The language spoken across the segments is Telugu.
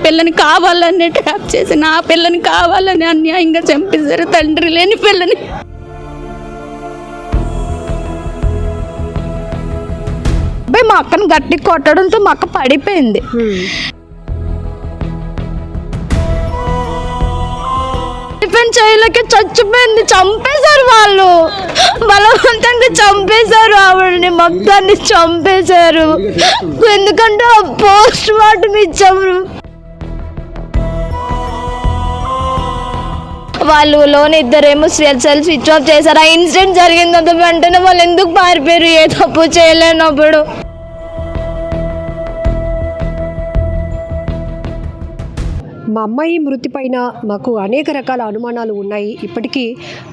పిల్లని కావాలని ట్రాప్ చేసి నా పిల్లని కావాలని అన్యాయంగా చంపేశారు. తండ్రి లేని పిల్లని. మా అక్కను గట్టి కొట్టడంతో మా అక్క పడిపోయింది. డిఫెండ్ చేయలేక చచ్చిపోయింది. చంపేశారు వాళ్ళు, బలవంతంగా చంపేశారు ఆవిడని, మొత్తాన్ని చంపేశారు. ఎందుకంటే పోస్ట్ మార్టం ఇచ్చాము. వాళ్ళు లోన్ ఇద్దరేమో సెల్ స్విచ్ ఆఫ్ చేశారు. ఆ ఇన్సిడెంట్ జరిగిందంత వెంటనే వాళ్ళు ఎందుకు పారిపోయారు? ఏ తప్పు చేయలేనప్పుడు. మా అమ్మాయి మృతి పైన మాకు అనేక రకాల అనుమానాలు ఉన్నాయి. ఇప్పటికీ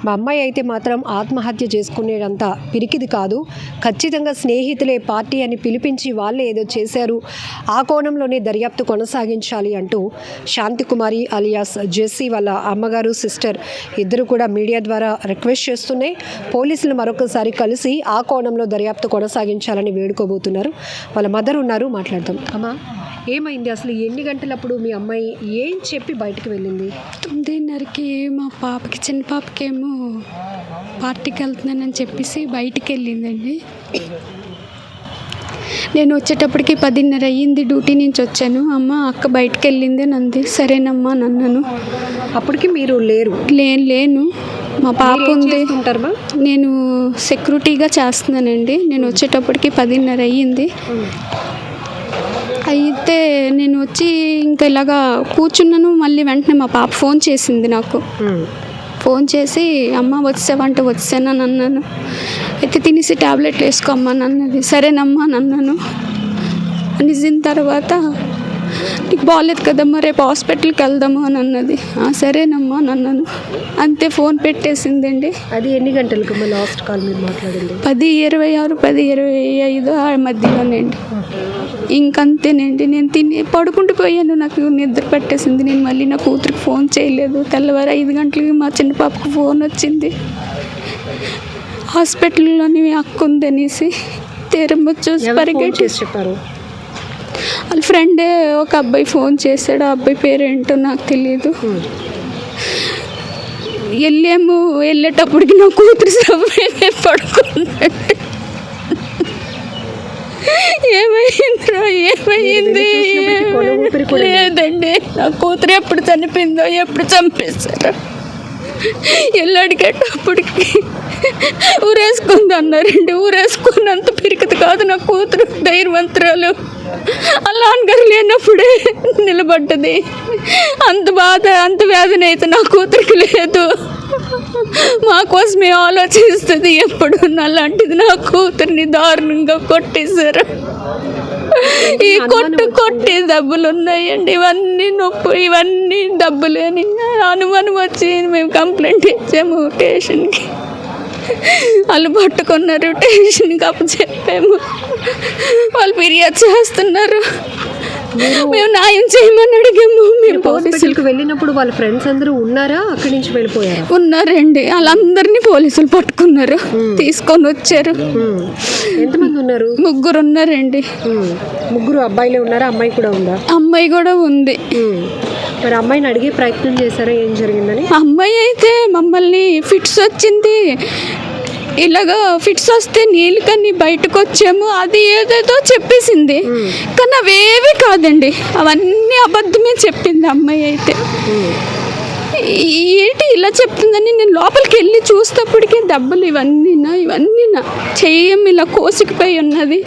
మా అమ్మాయి అయితే మాత్రం ఆత్మహత్య చేసుకునేదంత పిరికిది కాదు. ఖచ్చితంగా స్నేహితులే పార్టీ అని పిలిపించి వాళ్ళే ఏదో చేశారు, ఆ కోణంలోనే దర్యాప్తు కొనసాగించాలి అంటూ శాంతికుమారి అలియాస్ జెస్సీ వాళ్ళ అమ్మగారు, సిస్టర్ ఇద్దరు కూడా మీడియా ద్వారా రిక్వెస్ట్ చేస్తున్నాయి. పోలీసులు మరొకసారి కలిసి ఆ కోణంలో దర్యాప్తు కొనసాగించాలని వేడుకోబోతున్నారు. వాళ్ళ మదర్ ఉన్నారు, మాట్లాడతాం. అమ్మా, ఏమైంది అసలు? ఎన్ని గంటలప్పుడు మీ అమ్మాయి ఏం చెప్పి బయటకు వెళ్ళింది? 9:30కి మా పాపకి, చిన్న పాపకేమో పార్టీకి వెళ్తున్నానని చెప్పేసి బయటికి వెళ్ళిందండి. నేను వచ్చేటప్పటికి 10:30 అయ్యింది. డ్యూటీ నుంచి వచ్చాను. అమ్మ అక్క బయటకు వెళ్ళింది అని అంది. సరేనమ్మా నన్ను. అప్పటికి మీరు లేరు? లేను, మా పాప ఉంది. నేను సెక్యూరిటీగా చేస్తున్నానండి. నేను వచ్చేటప్పటికి 10:30 అయ్యింది. అయితే నేను వచ్చి ఇంకా ఇలాగా కూర్చున్నాను. మళ్ళీ వెంటనే మా పాప ఫోన్ చేసింది నాకు. ఫోన్ చేసి అమ్మ వచ్చావంటే వచ్చానని అన్నాను. అయితే తినేసి ట్యాబ్లెట్లు వేసుకోమ్మని అన్నది. సరేనమ్మా అన్నాను. నిజం తర్వాత నీకు బాగాలేదు కదమ్మా, రేపు హాస్పిటల్కి వెళ్దాము అని అన్నది. సరేనమ్మా అన్నాను. అంతే, ఫోన్ పెట్టేసిందండి. అది ఎన్ని గంటలకు లాస్ట్ కాల్ మీరు మాట్లాడింది? 10:26, 10:25 ఆ మధ్యలోనండి. ఇంకంతేనండి. నేను పడుకుంటూ పోయాను. నాకు నిద్ర పట్టేసింది. నేను మళ్ళీ నా కూతురికి ఫోన్ చేయలేదు. తెల్లవారు 5 గంటలకి మా చిన్న పాపకు ఫోన్ వచ్చింది, హాస్పిటల్లోని అక్క ఉందనేసి. తీరమ్మ చూసి పరిగెట్టి చెప్పారు. వాళ్ళ ఫ్రెండే ఒక అబ్బాయి ఫోన్ చేశాడు. ఆ అబ్బాయి పేరేంటో నాకు తెలియదు. వెళ్ళేటప్పటికి నా కూతురు సభ్యులు పడుకున్నట్టు. ఏమైంది లేదండి. నా కూతురు ఎప్పుడు చనిపోయిందో, ఎప్పుడు చంపేశారో అడిగేటప్పటికి ఊరేసుకుంది అన్నారండి. ఊరేసుకున్నంత పిరికిది కాదు నా కూతురు, ధైర్యవంతురాలు. అలా అనగారు లేనప్పుడే నిలబడ్డది. అంత బాధ, అంత వేదన అయితే నా కూతురికి లేదు. మా కోసమే ఆలోచిస్తుంది ఎప్పుడు. అలాంటిది నా కూతుర్ని దారుణంగా కొట్టేశారు. ఈ కొట్టి డబ్బులు ఉన్నాయండి, ఇవన్నీ నొప్పి, ఇవన్నీ డబ్బులేని అనుమానం వచ్చి మేము కంప్లైంట్ ఇచ్చాము స్టేషన్కి. వాళ్ళు పట్టుకున్నారు, స్టేషన్కి అప్పచెప్పాము. వాళ్ళు ఫిర్యాదు చేస్తున్నారు. మేము న్యాయం చేయమని అడిగాము. మీరు హాస్పిటల్కి వెళ్ళినప్పుడు వాళ్ళ ఫ్రెండ్స్ అందరూ ఉన్నారా, అక్కడి నుంచి వెళ్ళిపోయారు? ఉన్నారండి. వాళ్ళందరినీ పోలీసులు పట్టుకున్నారు, తీసుకొని వచ్చారు. ఎంతమంది ఉన్నారు? 3 ఉన్నారండి. 3 అబ్బాయిలే ఉన్నారా? అమ్మాయి కూడా ఉందా? అమ్మాయి కూడా ఉంది. మరి అమ్మాయిని అడిగే ప్రయత్నం చేశారా ఏం జరిగిందని? అమ్మాయి అయితే మమ్మల్ని ఫిట్స్ వచ్చింది, ఇలాగా ఫిట్స్ వస్తే నీళ్ళు కన్నీ బయటకు వచ్చాము, అది ఏదేదో చెప్పేసింది. కానీ అవేవి కాదండి, అవన్నీ అబద్ధమే చెప్పింది అమ్మాయి అయితే. ఏంటి ఇలా చెప్తుందని నేను లోపలికి వెళ్ళి చూసేటప్పటికే దెబ్బలు ఇవన్నీ చెయ్యం ఇలా కోసుకుపోయి ఉన్నది.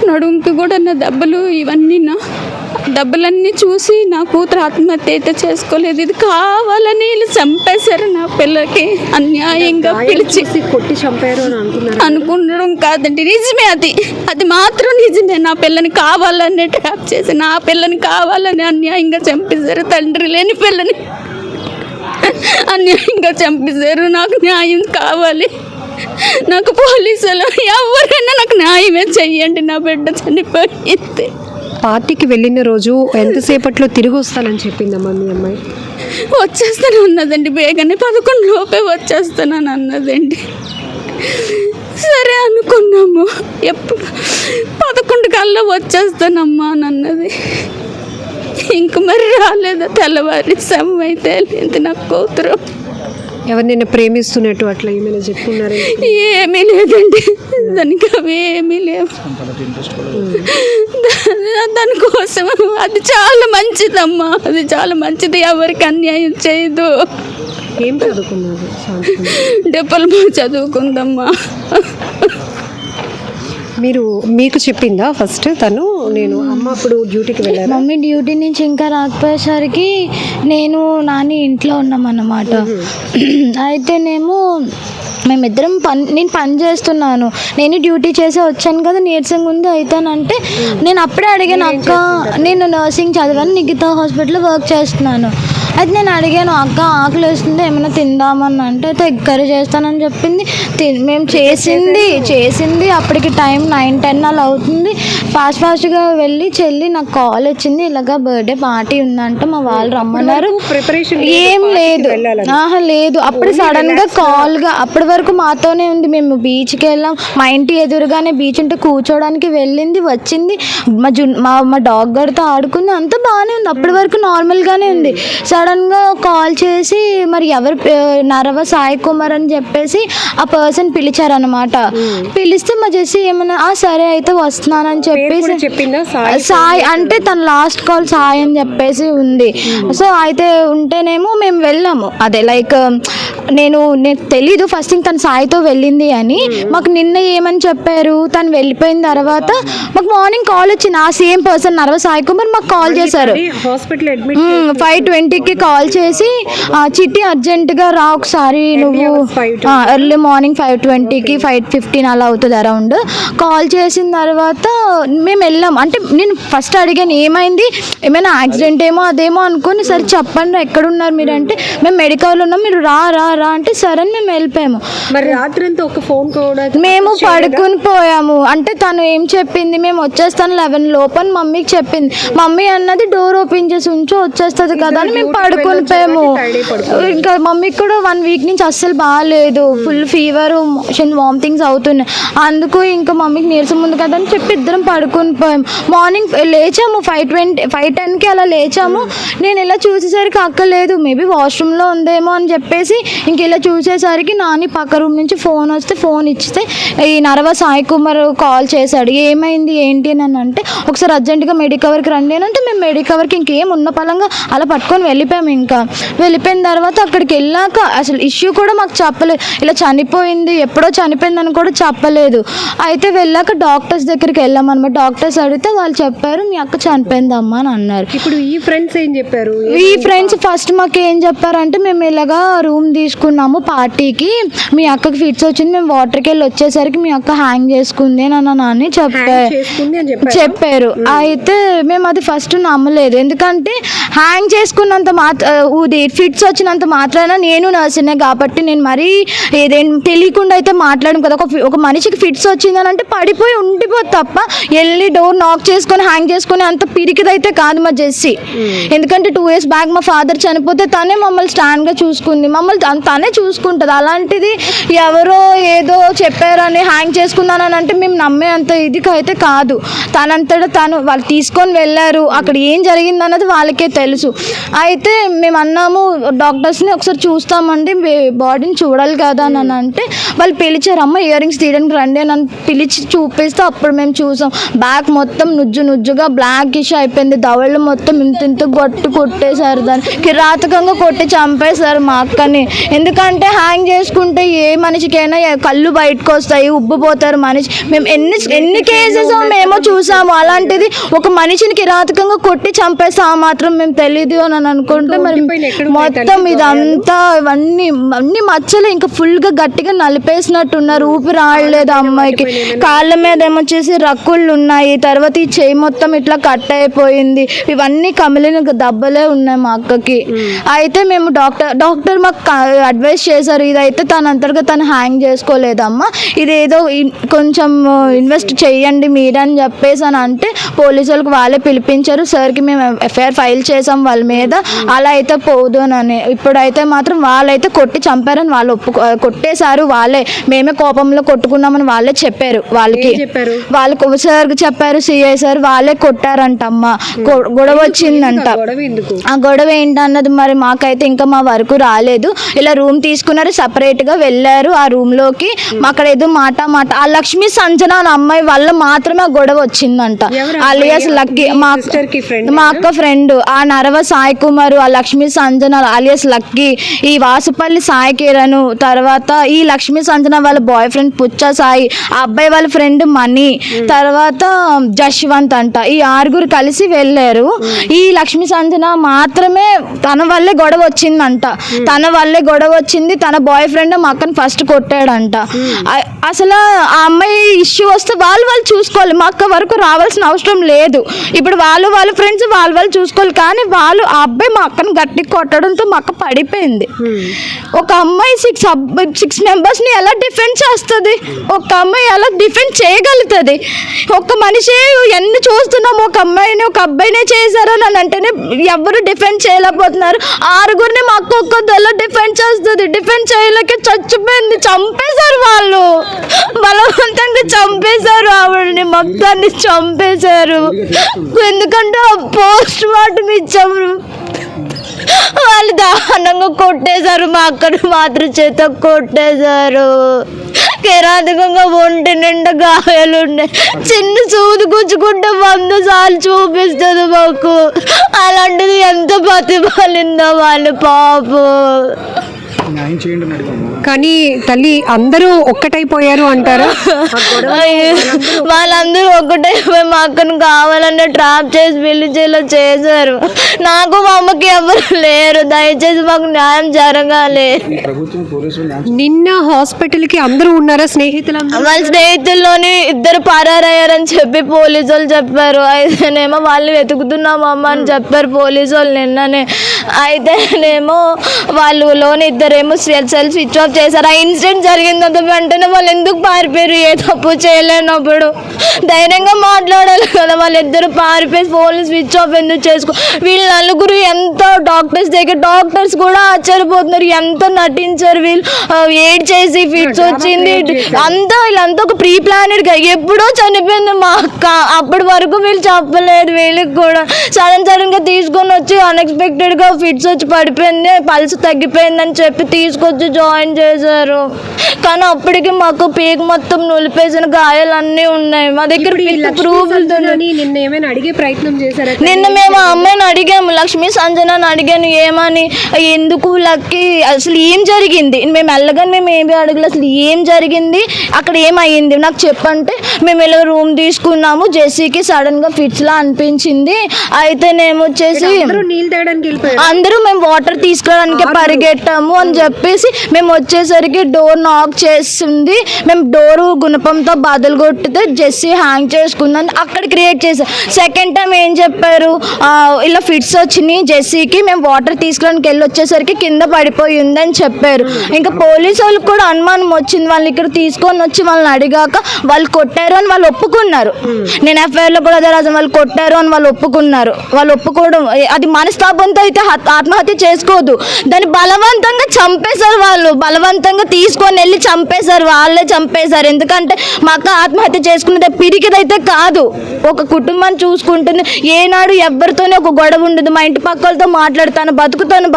నడుంకి కూడా నా దెబ్బలు ఇవన్నీ డబ్బులన్నీ చూసి నా కూతురు ఆత్మహత్య అయితే చేసుకోలేదు. ఇది కావాలని వీళ్ళు చంపేశారు నా పిల్లకి, అన్యాయంగా పిలిచి కొట్టి చంపారు అనుకునడం కాదండి, నిజమే. అది మాత్రం నిజమే. నా పిల్లని కావాలని ట్రాప్ చేసి నా పిల్లని కావాలని అన్యాయంగా చంపేశారు. తండ్రి లేని పిల్లని అన్యాయంగా చంపేశారు. నాకు న్యాయం కావాలి. నాకు పోలీసులు ఎవరైనా నాకు న్యాయమే చెయ్యండి. నా బిడ్డ చనిపోయింది. పార్టీకి వెళ్ళిన రోజు ఎంతసేపట్లో తిరిగి వస్తానని చెప్పిందమ్మా మీ అమ్మాయి? వచ్చేస్తాను అన్నదండి, బేగానే 11 లోపే వచ్చేస్తానని అన్నదండి. సరే అనుకున్నాము, ఎప్పుడు 11 కల్లా వచ్చేస్తానమ్మా అని అన్నది. ఇంక మరి రాలేదు. తెల్లవారి సమయం అయితే వెళ్ళింది నా కూతురు. ఎవరినైనా ప్రేమిస్తున్నట్టు అట్లా ఏమైనా చెప్పుకున్నారా? ఏమీ లేదండి, దానికి అవి ఏమీ లేవు. దానికోసం అది చాలా మంచిదమ్మా, అది చాలా మంచిది, ఎవరికి అన్యాయం చేయదు. ఏం చదువుకున్నారు? డిప్లొమా చదువుకుందమ్మా. మీకు చెప్పిందా ఫస్ట్ తను? నేను అమ్మ అప్పుడు డ్యూటీకి వెళ్ళాను, మమ్మీ డ్యూటీ నుంచి ఇంకా రాకపోయేసరికి నేను నాని ఇంట్లో ఉన్నామన్నమాట. అయితేనేమో మేమిద్దరం నేను పని చేస్తున్నాను, నేను డ్యూటీ చేసి వచ్చాను కదా, నీరసంగా ఉంది అవుతానంటే నేను అప్పుడే అడిగాను, అక్క నేను నర్సింగ్ చదివాను, నిఖితా హాస్పిటల్లో వర్క్ చేస్తున్నాను. అయితే నేను అడిగాను, అక్క ఆకలి వేస్తుంది ఏమైనా తిందామని అంటే అయితే ఎగ్ కర్రీ చేస్తానని చెప్పింది. మేము చేసింది అప్పటికి టైం 9-10 అలా అవుతుంది. ఫాస్ట్గా వెళ్ళి చెల్లి నాకు కాల్ వచ్చింది, ఇలాగా బర్త్డే పార్టీ ఉందంట, మా వాళ్ళు రమ్మన్నారు. ఏం లేదు, లేదు. అప్పుడు సడన్గా కాల్గా అప్పటి వరకు మాతోనే ఉంది. మేము బీచ్కి వెళ్ళాం, మా ఇంటి ఎదురుగానే బీచ్ ఉంటే కూర్చోడానికి వెళ్ళింది, వచ్చింది, మా డాగ్ గడితో ఆడుకుంది, అంతా బాగానే ఉంది. అప్పటి వరకు నార్మల్గానే ఉంది. సడన్గా కాల్ చేసి మరి ఎవరు నరవ సాయి కుమార్ అని చెప్పేసి ఆ పర్సన్ పిలిచారనమాట. పిలిస్తే మా జెస్సీ ఏమన్నా సరే అయితే వస్తున్నానని చెప్పేసి సాయి అంటే తన లాస్ట్ కాల్ సాయి అని చెప్పేసి ఉంది. సో అయితే ఉంటేనేమో మేము వెళ్ళాము. అదే లైక్ నేను తెలీదు ఫస్ట్ థింగ్ తను సాయితో వెళ్ళింది అని. మాకు నిన్న ఏమని చెప్పారు, తను వెళ్ళిపోయిన తర్వాత మాకు మార్నింగ్ కాల్ వచ్చింది. ఆ సేమ్ పర్సన్ నరవ సాయి కుమార్ మాకు కాల్ చేశారు. 5:20కి కాల్ చేసి చిట్టి అర్జెంటుగా రా ఒకసారి, నువ్వు ఎర్లీ మార్నింగ్ 5:20కి 5:15 అలా అవుతుంది అరౌండ్. కాల్ చేసిన తర్వాత మేము వెళ్ళాం. అంటే నేను ఫస్ట్ అడిగాను ఏమైంది, ఏమైనా యాక్సిడెంట్ ఏమో అదేమో అనుకుని, సరే చెప్పండి ఎక్కడున్నారు మీరు అంటే మేము మెడికల్ ఉన్నాం, మీరు రా రా రా అంటే సరే అని మేము వెళ్ళిపోయాము. మరి రాత్రి ఒక ఫోన్ కూడా మేము పడుకుని పోయాము. అంటే తను ఏం చెప్పింది, మేము వచ్చేస్తాను 11 లోపని మమ్మీకి చెప్పింది. మమ్మీ అన్నది డోర్ ఓపెన్ చేసి ఉంచో వచ్చేస్తుంది కదా అని మేము పడుకుని పోయాము. ఇంకా మమ్మీకి కూడా 1 వీక్ నుంచి అస్సలు బాగాలేదు, ఫుల్ ఫీవర్, మోషన్ వామిటింగ్స్ అవుతున్నాయి. అందుకు ఇంకా మమ్మీకి నీరసం ఉంది కదా అని చెప్పి ఇద్దరం పడుకుని పోయాము. మార్నింగ్ లేచాము 5:10కి అలా లేచాము. నేను ఇలా చూసేసరికి అక్కలేదు, మేబీ వాష్రూమ్లో ఉందేమో అని చెప్పేసి ఇంక ఇలా చూసేసరికి నాని పక్క రూమ్ నుంచి ఫోన్ వస్తే ఫోన్ ఇచ్చితే ఈ నరవ సాయి కుమార్ కాల్ చేశాడు. ఏమైంది ఏంటి అని అంటే ఒకసారి అర్జెంటుగా మెడికవర్కి రండి అని అంటే మేము మెడికవర్కి ఇంకేం ఉన్న పలంగా అలా పట్టుకొని వెళ్ళిపోయాము. ఇంకా వెళ్ళిపోయిన తర్వాత అక్కడికి వెళ్ళాక అసలు ఇష్యూ కూడా మాకు చెప్పలేదు, ఇలా చనిపోయింది ఎప్పుడో చనిపోయిందని కూడా చెప్పలేదు. అయితే వెళ్ళాక డాక్టర్స్ దగ్గరికి వెళ్ళామన్నమాట. డాక్టర్స్ అడిగితే వాళ్ళు చెప్పారు మీ అక్క చనిపోయిందమ్మా అని అన్నారు. ఇప్పుడు ఈ ఫ్రెండ్స్ ఏం చెప్పారు? ఈ ఫ్రెండ్స్ ఫస్ట్ మాకు ఏం చెప్పారంటే మేము ఇలాగా రూమ్ తీసుకున్నాము పార్టీకి, మీ అక్కకి ఫిట్స్ వచ్చింది, మేము వాటర్కి వెళ్ళి వచ్చేసరికి మీ అక్క హ్యాంగ్ చేసుకుంది అని చెప్పారు. అయితే మేము అది ఫస్ట్ నమ్మలేదు, ఎందుకంటే హ్యాంగ్ చేసుకున్నంత ఫిట్స్ వచ్చినంత మాత్రాన నేను నర్సునే కాబట్టి నేను మరీ ఏదేం తెలియకుండా అయితే మాట్లాడను కదా. ఒక మనిషికి ఫిట్స్ వచ్చిందని అంటే పడిపోయి ఉండిపోదు తప్ప వెళ్ళి డోర్ నాక్ చేసుకొని హ్యాంగ్ చేసుకొని అంత పిరికిదైతే కాదు మా జెస్సీ. ఎందుకంటే 2 years బ్యాక్ మా ఫాదర్ చనిపోతే తనే మమ్మల్ని స్టాండ్గా చూసుకుంది, మమ్మల్ని తనే చూసుకుంటుంది. అలాంటిది ఎవరో ఏదో చెప్పారని హ్యాంగ్ చేసుకున్నానని అంటే మేము నమ్మే అంత ఇదికి అయితే కాదు. తనంతటా తను వాళ్ళు తీసుకొని వెళ్ళారు, అక్కడ ఏం జరిగిందన్నది వాళ్ళకే తెలుసు. అయితే మేము అన్నాము డాక్టర్స్ని ఒకసారి చూస్తామండి, బాడీని చూడాలి కదా అని అంటే వాళ్ళు పిలిచారు, అమ్మ ఇయర్ రింగ్స్ తీయడానికి రండి అని పిలిచి చూపిస్తే అప్పుడు మేము చూసాం. బ్యాక్ మొత్తం నుజ్జుగా బ్లాక్ ఇష్యూ అయిపోయింది, దవళ్ళు మొత్తం ఇంత కొట్టేశారు, దాన్ని కిరాతకంగా కొట్టి చంపేశారు మా అక్కని. ఎందుకంటే హ్యాంగ్ చేసుకుంటే ఏ మనిషికైనా కళ్ళు బయటకు వస్తాయి, ఉబ్బిపోతారు మనిషి. మేము ఎన్ని కేసెస్ మేము చూసాము, అలాంటిది ఒక మనిషిని కిరాతకంగా కొట్టి చంపేస్తా మాత్రం మేము తెలియదు అని అనుకుంటే మరి మొత్తం ఇదంతా అన్ని మచ్చలు ఇంకా ఫుల్గా గట్టిగా నలిపేసినట్టున్నారు, ఊపిరి ఆడలేదు అమ్మాయికి. కాళ్ళ మీద ఏమొచ్చేసి రక్కుళ్ళు ఉన్నాయి, తర్వాత ఈ చేయి మొత్తం ఇట్లా కట్ అయిపోయింది, ఇవన్నీ కమిలిన దెబ్బలే ఉన్నాయి మా అక్కకి. అయితే మేము డాక్టర్ మాకు అడ్వైస్ చేశారు, ఇదైతే తనంతటిగా తను హ్యాంగ్ చేసుకోలేదమ్మా, ఇదేదో కొంచెం ఇన్వెస్ట్ చెయ్యండి మీరని చెప్పేసి అని అంటే పోలీసులకు వాళ్ళే పిలిపించారు. సార్కి మేము ఎఫ్ఐఆర్ ఫైల్ చేసాం వాళ్ళ మీద. అలా అయితే పోదునని. ఇప్పుడైతే మాత్రం వాళ్ళైతే కొట్టి చంపారని వాళ్ళు కొట్టేశారు. వాళ్ళే మేమే కోపంలో కొట్టుకున్నామని వాళ్ళే చెప్పారు. వాళ్ళకి వాళ్ళకు సార్ చెప్పారు, సిఐ సార్ వాళ్ళే కొట్టారంట అమ్మ. గొడవ వచ్చిందంట. ఆ గొడవ ఏంటన్నది మరి మాకైతే ఇంకా మా వరకు రాలేదు. ఇలా రూమ్ తీసుకున్నారు, సపరేట్ గా వెళ్ళారు ఆ రూమ్ లోకి. అక్కడ ఏదో మాట ఆ లక్ష్మీ సంజన అనే అమ్మాయి వల్ల మాత్రమే ఆ గొడవ వచ్చిందంట. అలియాస్ లక్కీ మా అక్క ఫ్రెండ్. ఆ నరవ సాయి కుమార్, ఆ లక్ష్మీ సంజన అలియాస్ లక్కీ, ఈ వాసుపల్లి సాయి కిరణ్, తర్వాత ఈ లక్ష్మీ సంజన వాళ్ళ బాయ్ ఫ్రెండ్ పుచ్చ సాయి, ఆ అబ్బాయి వాళ్ళ ఫ్రెండ్ మణి, తర్వాత జశ్వంత్ అంట. ఈ 6 కలిసి వెళ్ళారు. ఈ లక్ష్మీ సంజన మాత్రమే తన వల్లే గొడవ వచ్చిందంట. తన వల్లే గొడవ వచ్చింది. తన బాయ్ ఫ్రెండ్ మా అక్కని ఫస్ట్ కొట్టాడంట. అసలు ఆ అమ్మాయి ఇష్యూ వస్తే వాళ్ళు చూసుకోవాలి. మా అక్క వరకు రావాల్సిన అవసరం లేదు. ఇప్పుడు వాళ్ళ ఫ్రెండ్స్ వాళ్ళు చూసుకోవాలి. కానీ ఆ అబ్బాయి మా అక్కని గట్టి కొట్టడంతో మా అక్క పడిపోయింది. ఒక అమ్మాయి 6 మెంబర్స్ ని ఎలా డిఫెండ్ చేస్తుంది? ఒక అమ్మాయి ఎలా డిఫెండ్ చేయగలుగుతుంది? ఒక మనిషి ఎన్ని చూస్తున్నాము, ఒక అమ్మాయిని ఒక అబ్బాయినే చేశారు అని అంటేనే ఎవరు డిఫెండ్ చేయలేకపోతున్నారు. 6 మా అక్క ఒక్కదల్లా డిఫెండ్ చేస్తుంది. డిఫెండ్ చేయలేక చచ్చిపోయింది. చంపేశారు వాళ్ళు, బలవంతంగా చంపేశారు ఆవిడని, మొత్తాన్ని చంపేశారు. ఎందుకంటే పోస్ట్ మార్టం ఇచ్చాము. వాళ్ళు దారుణంగా కొట్టేశారు. మా అక్కను మాత్రం చేత కొట్టేశారు. కిరాతకంగా ఒంటి నిండా గాయాలు ఉన్నాయి. చిన్న సూది గుచ్చుకుంటే 100 సార్లు చూపిస్తుంది మాకు. అలాంటిది ఎంత బతిమాలిందో వాళ్ళు పాపం. కానీ తల్లి అందరూ ఒక్కటైపోయారు అంటారా? వాళ్ళందరూ ఒక్కటైపోయి మా అక్కను కావాలనే ట్రాప్ చేసి పిలిచేలా చేశారు. నాకు మా అమ్మకి ఎవరు లేరు. దయచేసి మాకు న్యాయం జరగాలి. నిన్న హాస్పిటల్ కి అందరూ ఉన్నారా స్నేహితులు? వాళ్ళ స్నేహితుల్లోని 2 పరారయ్యారని చెప్పి పోలీసు వాళ్ళు చెప్పారు. అయితేనేమో వాళ్ళు వెతుకుతున్నాం అమ్మ అని చెప్పారు పోలీసు వాళ్ళు నిన్ననే. అయితేనేమో వాళ్ళలోని 2 సెల్ స్విచ్ ఆఫ్ చేశారు. ఆ ఇన్సిడెంట్ జరిగిందంత వెంటనే వాళ్ళు ఎందుకు పారిపోయారు? ఏ తప్పు చేయలేనప్పుడు ధైర్యంగా మాట్లాడాలి కదా. వాళ్ళిద్దరు పారిపోయి ఫోన్ స్విచ్ ఆఫ్ ఎందుకు చేసుకో? వీళ్ళు 4 ఎంతో డాక్టర్స్ దగ్గర, డాక్టర్స్ కూడా ఆశ్చర్యపోతున్నారు. ఎంతో నటించారు వీళ్ళు. ఏడ్ చేసి ఫిట్స్ వచ్చింది అంతా. వీళ్ళంతా ఒక ప్రీ ప్లానెడ్ గా ఎప్పుడో చనిపోయింది మా అక్క. అప్పటి వరకు వీళ్ళు చెప్పలేదు. వీళ్ళకి కూడా సడన్ గా తీసుకొని వచ్చి అన్ఎక్స్పెక్టెడ్ గా ఫిట్స్ వచ్చి పడిపోయింది, పల్స్ తగ్గిపోయిందని చెప్పి తీసుకొచ్చి జాయిన్ చేశారు. కానీ అప్పటికి మాకు పీక్ మొత్తం నులిపేసిన గాయాలన్నీ ఉన్నాయి మా దగ్గర. నిన్న మేము ఆ అమ్మాయిని అడిగాము, లక్ష్మీ సంజనాని అడిగాను ఏమని, ఎందుకు లక్కి అసలు ఏం జరిగింది? మేము వెళ్ళగానే మేము ఏమి అడగలేదు. అసలు ఏం జరిగింది, అక్కడ ఏమయ్యింది నాకు చెప్పంటే, మేము ఇలా రూమ్ తీసుకున్నాము, జెస్సీకి సడన్ గా ఫిట్స్ లా అనిపించింది. అయితే నేను వచ్చేసి అందరూ మేము వాటర్ తీసుకురావడానికి పరిగెట్టాము అని చెప్పేసి మేము వచ్చేసరికి డోర్ నాక్ చేస్తుంది. మేము డోరు గుణపంతో బదులు కొట్టితే జెస్సీ హ్యాంగ్ చేసుకుందని అక్కడ క్రియేట్ చేసాం. సెకండ్ టైం ఏం చెప్పారు, ఇలా ఫిట్స్ వచ్చినాయి జెస్సీకి, మేము వాటర్ తీసుకురావడానికి వెళ్ళి వచ్చేసరికి కింద పడిపోయి ఉందని చెప్పారు. ఇంకా పోలీసు వాళ్ళకి కూడా అనుమానం వచ్చింది. వాళ్ళు ఇక్కడ తీసుకొని వచ్చి వాళ్ళని అడిగాక వాళ్ళు కొట్టారు అని వాళ్ళు ఒప్పుకున్నారు. నేను ఎఫ్ఐఆర్లో కూడా అదే రాజు, వాళ్ళు కొట్టారు అని వాళ్ళు ఒప్పుకున్నారు. వాళ్ళు ఒప్పుకోవడం అది మనస్తాపంతో అయితే ఆత్మహత్య చేసుకోదు. దాన్ని బలవంతంగా చంపేశారు. వాళ్ళు బలవంతంగా తీసుకొని వెళ్ళి చంపేశారు. వాళ్ళే చంపేశారు. ఎందుకంటే మా అక్క ఆత్మహత్య చేసుకున్నది పిరికిదైతే కాదు. ఒక కుటుంబాన్ని చూసుకుంటుంది. ఏనాడు ఎవరితోనే ఒక గొడవ ఉండదు. మా ఇంటి పక్కలతో మాట్లాడుతాను, బతుకుతాను.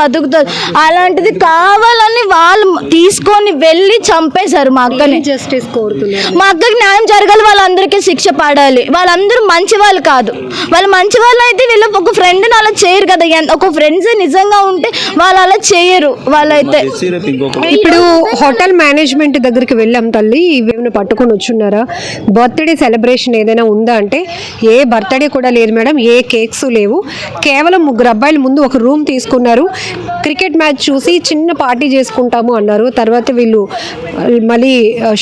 అలాంటిది కావాలని వాళ్ళు తీసుకొని వెళ్ళి చంపేశారు మా అక్కని. మా అక్కకి న్యాయం జరగాలి. వాళ్ళందరికీ శిక్ష పడాలి. వాళ్ళందరూ మంచి వాళ్ళు కాదు. వాళ్ళు మంచి వాళ్ళు అయితే వీళ్ళు ఒక ఫ్రెండ్ని అలా చేయరు కదా. ఒక ఫ్రెండ్స్ నిజంగా ఉంటే వాళ్ళు అలా చేయరు. వాళ్ళైతే ఇప్పుడు హోటల్ మేనేజ్మెంట్ దగ్గరికి వెళ్ళాం తల్లి, ఇవేమైనా పట్టుకొని వచ్చున్నారా? బర్త్డే సెలబ్రేషన్ ఏదైనా ఉందా అంటే ఏ బర్త్డే కూడా లేదు మేడం, ఏ కేక్స్ లేవు. కేవలం 3 అబ్బాయిలు ముందు ఒక రూమ్ తీసుకున్నారు. క్రికెట్ మ్యాచ్ చూసి చిన్న పార్టీ చేసుకుంటాము అన్నారు. తర్వాత వీళ్ళు మళ్ళీ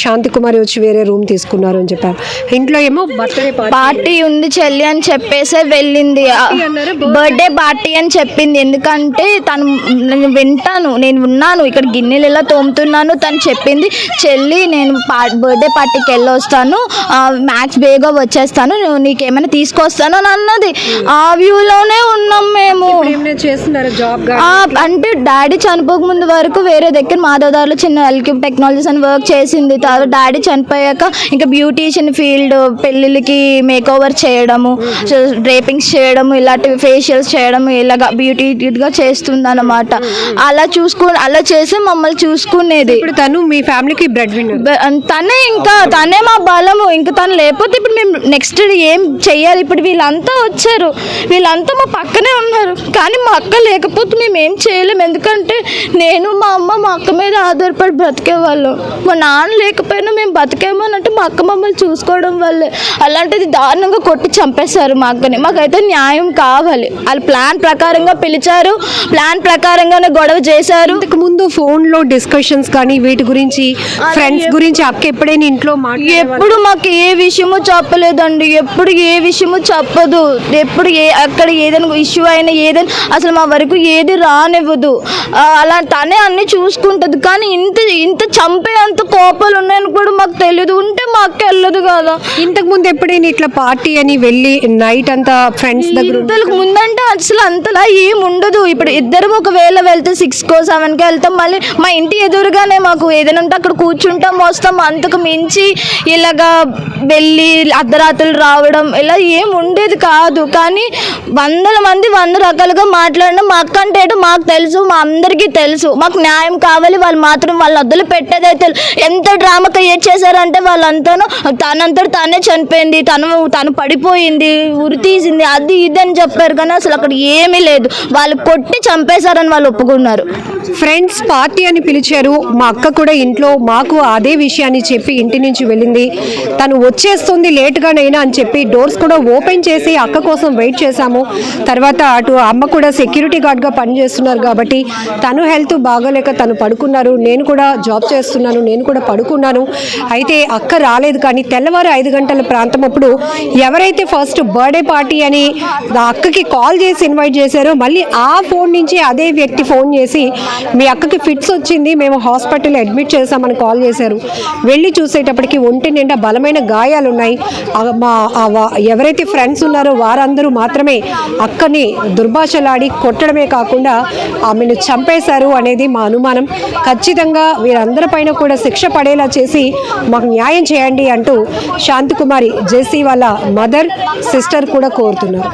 శాంతి కుమారి వచ్చి వేరే రూమ్ తీసుకున్నారు అని చెప్పారు. ఇంట్లో ఏమో బర్త్డే పార్టీ ఉంది చెల్లి అని చెప్పేసి వెళ్ళింది. బర్త్డే పార్టీ అని చెప్పింది. ఎందుకంటే తను వింటాను, నేను ఉన్నాను ఇక్కడ గిన్నెలు ఎలా తోముతున్నాను. తను చెప్పింది, చెల్లి నేను బర్త్డే పార్టీకి వెళ్ళొస్తాను, మ్యాక్స్ బేగా వచ్చేస్తాను, నీకేమైనా తీసుకొస్తాను అని అన్నది. ఆ వ్యూలోనే ఉన్నాం మేము. చేస్తున్నారు జాబ్ అంటే డాడీ చనిపోక ముందు వరకు వేరే దగ్గర మాధవదారులో చిన్న ఎల్క్యూబ్ టెక్నాలజీస్ అని వర్క్ చేసింది. తర్వాత డాడీ చనిపోయాక ఇంకా బ్యూటీషియన్ ఫీల్డ్, పెళ్ళిళ్ళకి మేక్ ఓవర్ చేయడము, డ్రేపింగ్స్ చేయడము, ఇలాంటివి ఫేషియల్స్ చేయడము, ఇలాగా బ్యూటీగా చేస్తుంది అనమాట. అలా చేసి మమ్మల్ని చూసుకునేది. ఇప్పుడు తను మీ ఫ్యామిలీకి బ్రెడ్ విన్నర్. తనే మా బలము. ఇంకా తను లేకపోతే ఇప్పుడు మేము నెక్స్ట్ ఏం చెయ్యాలి? ఇప్పుడు వీళ్ళంతా వచ్చారు, వీళ్ళంతా మా పక్కనే ఉన్నారు, కానీ మా అక్క లేకపోతే మేము ఏం చేయలేము. ఎందుకంటే నేను మా అమ్మ మా అక్క మీద ఆధారపడి బ్రతికేవాళ్ళం. మా నాన్న లేకపోయినా మేము బతికేమోనంటే మా అక్క మమ్మల్ని చూసుకోవడం వల్లే. అలాంటిది దారుణంగా కొట్టి చంపేశారు మా అక్కని. మాకైతే న్యాయం కావాలి. వాళ్ళు ప్లాన్ ప్రకారంగా పిలిచారు, ప్లాన్ ప్రకారంగానే గొడవ చేశారు. ఇంతకు ముందు ఫోన్లో డిస్కషన్స్ కానీ వీటి గురించి, ఫ్రెండ్స్ గురించి అక్క ఎప్పుడైనా ఇంట్లో ఎప్పుడు మాకు ఏ విషయమో చెప్పలేదండి. ఎప్పుడు ఏ విషయమో చెప్పదు. ఎప్పుడు అక్కడ ఏదైనా ఇష్యూ అయినా ఏదైనా అసలు మా వరకు ఏది రానివ్వదు. అలా తనే అన్ని చూసుకుంటుంది. కానీ ఇంత చంపే అంత కోపాలు ఉన్నాయని కూడా మాకు తెలియదు. ఉంటే మా అక్క వెళ్ళదు కదా. ఇంతకు ముందు ఎప్పుడైనా ఇట్లా పార్టీ అని వెళ్ళి నైట్ అంతా ఫ్రెండ్స్ దగ్గర ముందంటే అసలు అంతలా ఏం ఉండదు. ఇప్పుడు ఇద్దరు ఒకవేళ వెళ్తే 6కో 7కో వెళ్తాం, మళ్ళీ మా ఇంటి ఎదురుగానే మాకు ఏదైనా ఉంటే అక్కడ కూర్చుంటాం, వస్తాం. అంతకు మించి ఇలాగా వెళ్ళి అర్ధరాత్రులు రావడం ఇలా ఏం ఉండేది కాదు. కానీ 100 మంది 100 రకాలుగా మాట్లాడినా మా అక్క అంటే ఏంటో మాకు తెలుసు, మా అందరికీ తెలుసు. మాకు న్యాయం కావాలి. వాళ్ళు మాత్రం వాళ్ళ వద్దలు పెట్టేదైతే ఎంత డ్రామా క్రియేట్ చేశారంటే వాళ్ళంతాను తనంతట తానే చనిపోయింది, తను పడిపోయింది, ఉరి తీసింది, అది ఇది అని చెప్పారు. కానీ అసలు అక్కడ ఏమీ లేదు. వాళ్ళు కొట్టి చంపేశారని వాళ్ళు ఒప్పుకున్నారు. ఫ్రెండ్స్ పార్టీ అని పిలిచారు. మా అక్క కూడా ఇంట్లో మాకు అదే విషయాన్ని చెప్పి ఇంటి నుంచి వెళ్ళింది. తను వచ్చేస్తుంది లేట్గానైనా అని చెప్పి డోర్స్ కూడా ఓపెన్ చేసి అక్క కోసం వెయిట్ చేశాము. తర్వాత అటు అమ్మ కూడా సెక్యూరిటీ గార్డ్గా పనిచేస్తున్నారు కాబట్టి తను హెల్త్ బాగోలేక తను పడుకున్నారు. నేను కూడా జాబ్ చేస్తున్నాను, నేను కూడా పడుకున్నాను. అయితే అక్క రాలేదు. కానీ తెల్లవారు 5 గంటల ప్రాంతం అప్పుడు ఎవరైతే ఫస్ట్ బర్త్డే పార్టీ అని అక్కకి కాల్ చేసి ఇన్వైట్ చేశారో మళ్ళీ ఆ ఫోన్ నుంచి అదే వ్యక్తి ఫోన్ చేసి మీ అక్కకి ఫిట్స్ వచ్చింది, మేము హాస్పిటల్లో అడ్మిట్ చేసామని కాల్ చేశారు. వెళ్ళి చూసేటప్పటికి ఒంటి నిండా బలమైన గాయాలు ఉన్నాయి. ఎవరైతే ఫ్రెండ్స్ ఉన్నారో వారందరూ మాత్రమే అక్కని దుర్భాషలాడి కొట్టడమే కాకుండా ఆమెను చంపేశారు అనేది మా అనుమానం. ఖచ్చితంగా వీరందరిపైన కూడా శిక్ష పడేలా చేసి మాకు న్యాయం చేయండి అంటూ శాంతికుమారి జేసీ వాళ్ళ మదర్, సిస్టర్ కూడా కోరుతున్నారు.